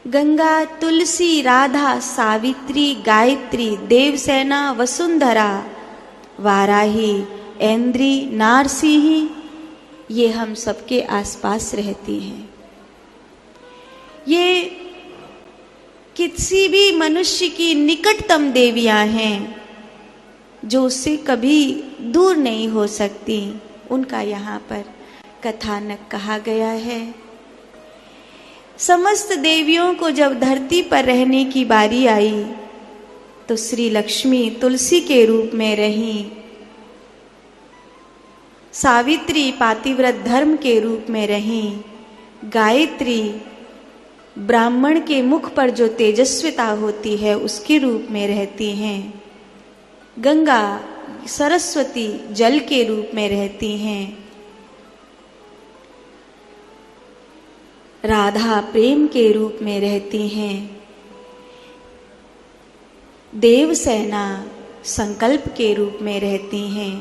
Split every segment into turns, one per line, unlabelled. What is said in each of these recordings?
गंगा, तुलसी, राधा, सावित्री, गायत्री, देवसेना, वसुंधरा, वाराही, ऐन्द्री, नारसिंही, ये हम सबके आसपास रहती हैं। ये किसी भी मनुष्य की निकटतम देवियां हैं जो उससे कभी दूर नहीं हो सकती। उनका यहाँ पर कथानक कहा गया है। समस्त देवियों को जब धरती पर रहने की बारी आई तो श्री लक्ष्मी तुलसी के रूप में रहीं, सावित्री पातिव्रत धर्म के रूप में रहीं, गायत्री ब्राह्मण के मुख पर जो तेजस्विता होती है उसके रूप में रहती हैं, गंगा सरस्वती जल के रूप में रहती हैं, राधा प्रेम के रूप में रहती हैं, देवसेना संकल्प के रूप में रहती हैं,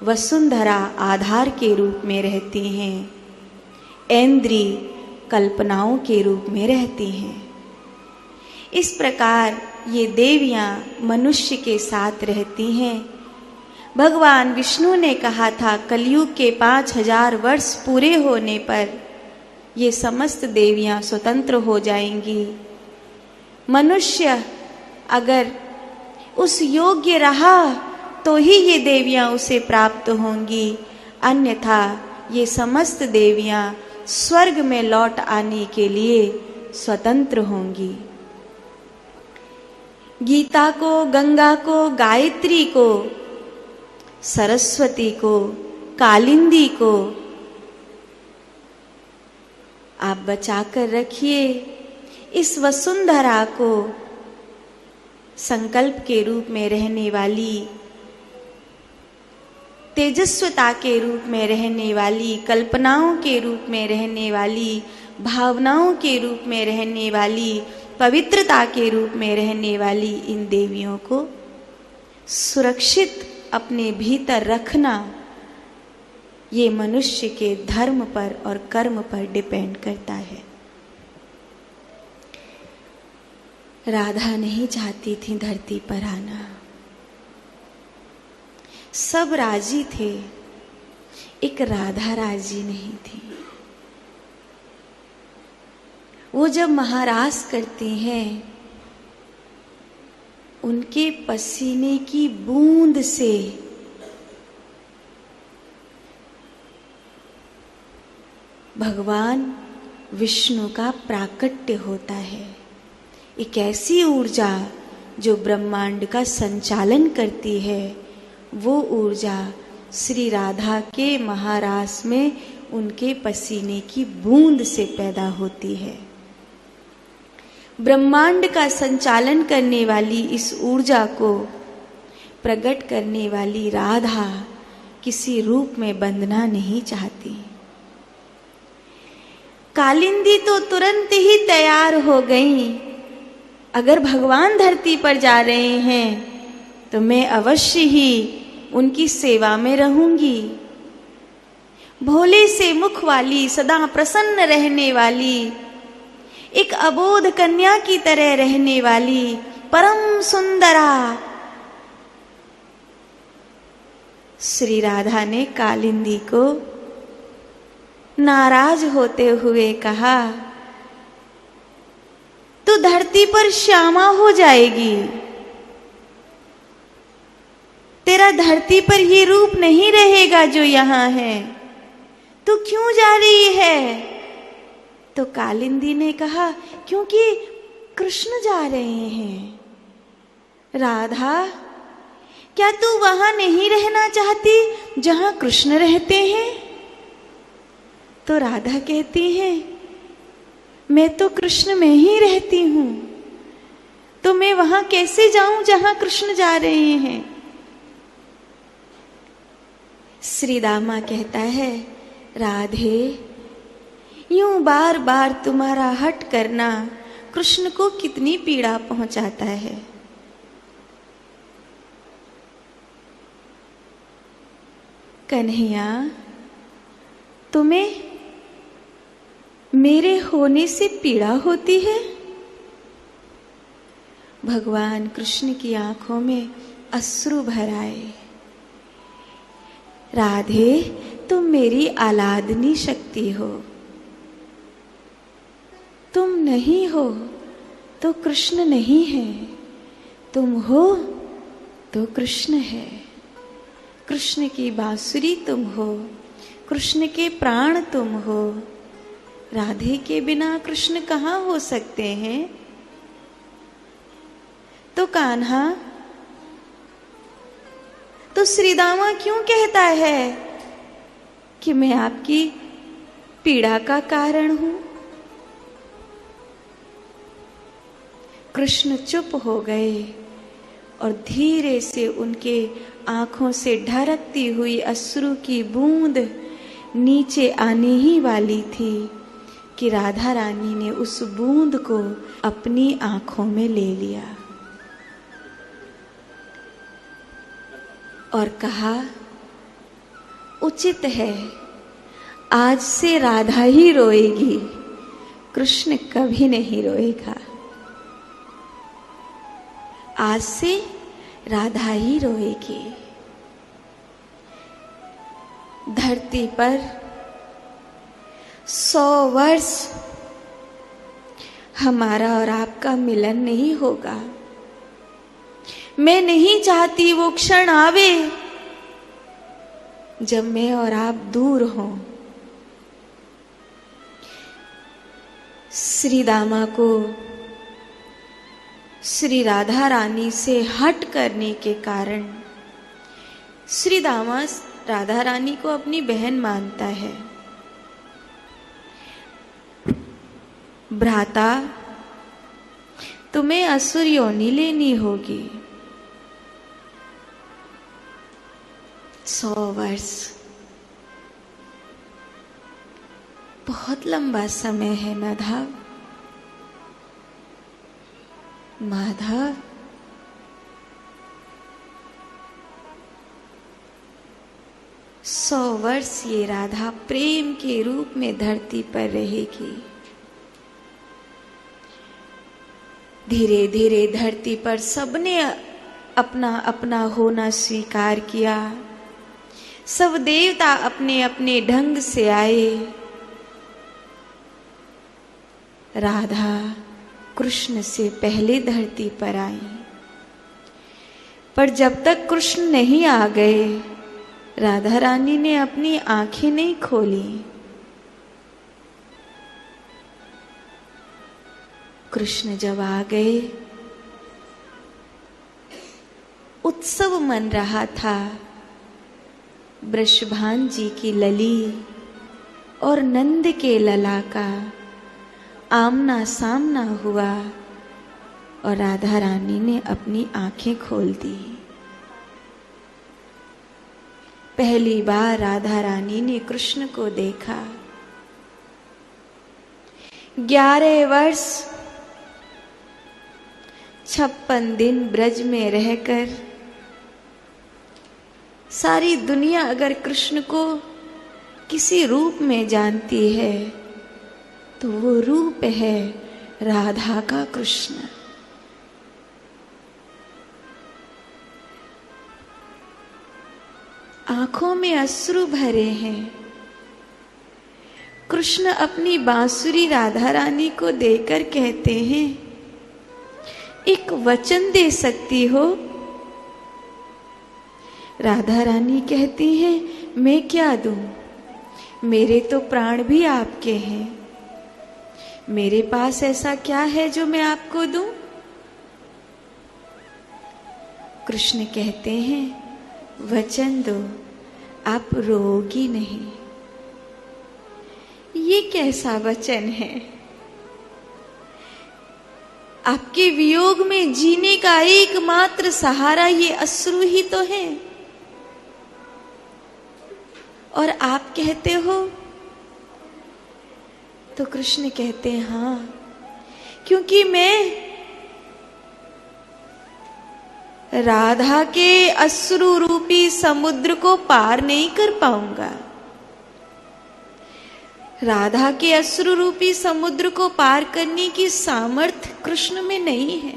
वसुंधरा आधार के रूप में रहती हैं, ऐन्द्री कल्पनाओं के रूप में रहती हैं। इस प्रकार ये देवियां मनुष्य के साथ रहती हैं। भगवान विष्णु ने कहा था कलयुग के 5000 वर्ष पूरे होने पर ये समस्त देवियां स्वतंत्र हो जाएंगी। मनुष्य अगर उस योग्य रहा तो ही ये देवियां उसे प्राप्त होंगी, अन्यथा ये समस्त देवियां स्वर्ग में लौट आने के लिए स्वतंत्र होंगी। गीता को, गंगा को, गायत्री को, सरस्वती को, कालिंदी को आप बचाकर रखिए। इस वसुंधरा को संकल्प के रूप में रहने वाली, तेजस्वता के रूप में रहने वाली, कल्पनाओं के रूप में रहने वाली, भावनाओं के रूप में रहने वाली, पवित्रता के रूप में रहने वाली इन देवियों को सुरक्षित अपने भीतर रखना, ये मनुष्य के धर्म पर और कर्म पर डिपेंड करता है। राधा नहीं चाहती थी धरती पर आना, सब राजी थे, एक राधा राजी नहीं थी। वो जब महारास करती हैं, उनके पसीने की बूंद से भगवान विष्णु का प्राकट्य होता है। एक ऐसी ऊर्जा जो ब्रह्मांड का संचालन करती है, वो ऊर्जा श्री राधा के महारास में उनके पसीने की बूंद से पैदा होती है। ब्रह्मांड का संचालन करने वाली इस ऊर्जा को प्रकट करने वाली राधा किसी रूप में बंधना नहीं चाहती। कालिंदी तो तुरंत ही तैयार हो गई, अगर भगवान धरती पर जा रहे हैं तो मैं अवश्य ही उनकी सेवा में रहूंगी। भोले से मुख वाली, सदा प्रसन्न रहने वाली, एक अबोध कन्या की तरह रहने वाली परम सुंदरा श्री राधा ने कालिंदी को नाराज होते हुए कहा, तू धरती पर श्यामा हो जाएगी, तेरा धरती पर ये रूप नहीं रहेगा जो यहां है, तू क्यों जा रही है? तो कालिंदी ने कहा, क्योंकि कृष्ण जा रहे हैं। राधा, क्या तू वहां नहीं रहना चाहती जहां कृष्ण रहते हैं? तो राधा कहती है, मैं तो कृष्ण में ही रहती हूं, तो मैं वहां कैसे जाऊं जहां कृष्ण जा रहे हैं? श्री दामा कहता है, राधे, यूं बार बार तुम्हारा हट करना कृष्ण को कितनी पीड़ा पहुंचाता है। कन्हैया, तुम्हें मेरे होने से पीड़ा होती है? भगवान कृष्ण की आंखों में अश्रु भर आए। राधे, तुम मेरी आह्लादनी शक्ति हो। तुम नहीं हो तो कृष्ण नहीं है, तुम हो तो कृष्ण है। कृष्ण की बांसुरी तुम हो, कृष्ण के प्राण तुम हो। राधे के बिना कृष्ण कहाँ हो सकते हैं? तो कान्हा, तो श्रीदामा क्यों कहता है कि मैं आपकी पीड़ा का कारण हूं? कृष्ण चुप हो गए और धीरे से उनके आंखों से ढरकती हुई अश्रु की बूंद नीचे आने ही वाली थी कि राधा रानी ने उस बूंद को अपनी आंखों में ले लिया और कहा, उचित है, आज से राधा ही रोएगी, कृष्ण कभी नहीं रोएगा। आज से राधा ही रोएगी। धरती पर 100 वर्ष हमारा और आपका मिलन नहीं होगा। मैं नहीं चाहती वो क्षण आवे जब मैं और आप दूर हों। श्री दामा को श्री राधा रानी से हट करने के कारण श्री दामा राधा रानी को अपनी बहन मानता है। भ्राता, तुम्हें असुर योनि लेनी होगी। 100 वर्ष बहुत लंबा समय है माधव। माधव, सौ वर्ष ये राधा प्रेम के रूप में धरती पर रहेगी। धीरे धीरे धरती पर सबने अपना अपना होना स्वीकार किया। सब देवता अपने अपने ढंग से आए। राधा कृष्ण से पहले धरती पर आई, पर जब तक कृष्ण नहीं आ गए राधा रानी ने अपनी आंखें नहीं खोली। कृष्ण जब आ गए, उत्सव मन रहा था। वृषभान जी की लली और नंद के लला का आमना सामना हुआ और राधा रानी ने अपनी आंखें खोल दी। पहली बार राधा रानी ने कृष्ण को देखा। 11 वर्ष 56 दिन ब्रज में रहकर सारी दुनिया अगर कृष्ण को किसी रूप में जानती है तो वो रूप है राधा का कृष्ण। आंखों में अश्रु भरे हैं। कृष्ण अपनी बांसुरी राधा रानी को देकर कहते हैं, एक वचन दे सकती हो? राधा रानी कहती हैं, मैं क्या दूं? मेरे तो प्राण भी आपके हैं। मेरे पास ऐसा क्या है जो मैं आपको दूं? कृष्ण कहते हैं, वचन दो, आप रोगी नहीं। ये कैसा वचन है? आपके वियोग में जीने का एकमात्र सहारा ये अश्रु ही तो है। और आप कहते हो? तो कृष्ण कहते हैं, हाँ, क्योंकि मैं राधा के अश्रु रूपी समुद्र को पार नहीं कर पाऊंगा। राधा के अश्रु रूपी समुद्र को पार करने की सामर्थ्य कृष्ण में नहीं है।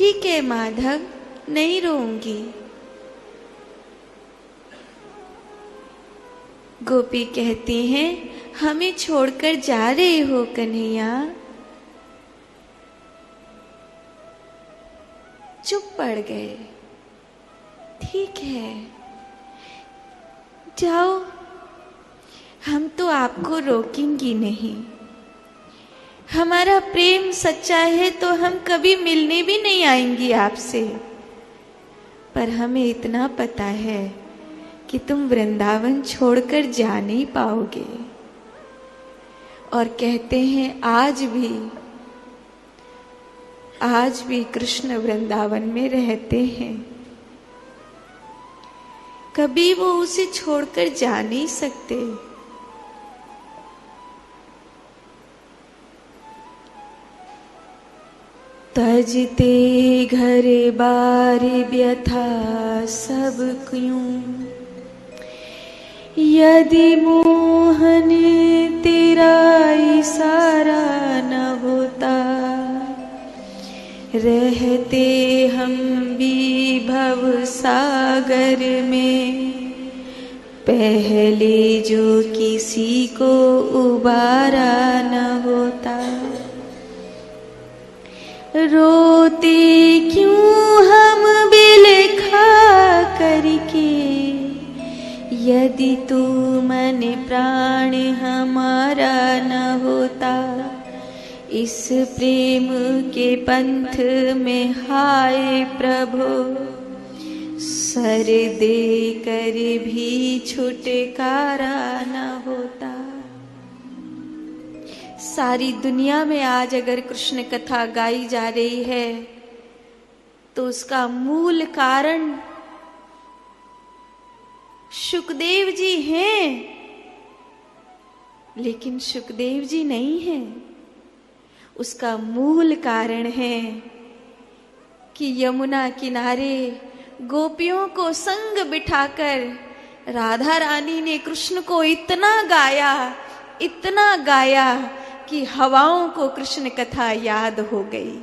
ठीक है माधव, नहीं रोऊंगी। गोपी कहती हैं, हमें छोड़कर जा रहे हो कन्हैया? चुप पड़ गए। ठीक है, जाओ, हम तो आपको रोकेंगी नहीं। हमारा प्रेम सच्चा है तो हम कभी मिलने भी नहीं आएंगी आपसे। पर हमें इतना पता है कि तुम वृंदावन छोड़कर जा नहीं पाओगे। और कहते हैं आज भी कृष्ण वृंदावन में रहते हैं, कभी वो उसे छोड़कर जा नहीं सकते। तजते घर बार व्यथा सब क्यों, यदि मोहन तेरा इशारा न होता, रहते हम भी भव सागर में, पहले जो किसी को उबारा न होता। रोते क्यों हम बिलखा करके, यदि तू मन प्राण हमारा न होता। इस प्रेम के पंथ में हाय प्रभु, सर दे कर भी छुटकारा न होता। सारी दुनिया में आज अगर कृष्ण कथा गाई जा रही है तो उसका मूल कारण सुखदेव जी हैं, लेकिन सुखदेव जी नहीं हैं। उसका मूल कारण है कि यमुना किनारे गोपियों को संग बिठाकर राधा रानी ने कृष्ण को इतना गाया कि हवाओं को कृष्ण कथा याद हो गई।